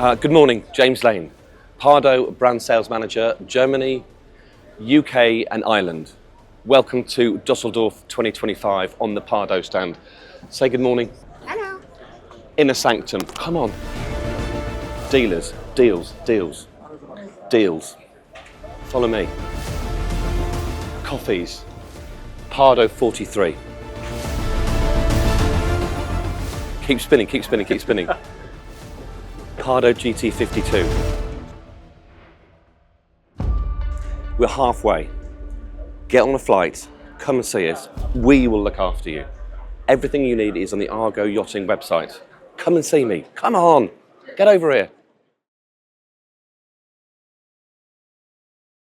Good morning, James Lane, Pardo Brand Sales Manager, Germany, UK and Ireland. Welcome to Dusseldorf 2025 on the Pardo stand. Say good morning. Hello. Inner sanctum, come on. Dealers, deals, deals, deals. Follow me. Coffees, Pardo 43. Keep spinning, keep spinning, keep spinning. Pardo GT 52. We're halfway. Get on a flight, come and see us. We will look after you. Everything you need is on the Argo Yachting website. Come and see me. Come on, get over here.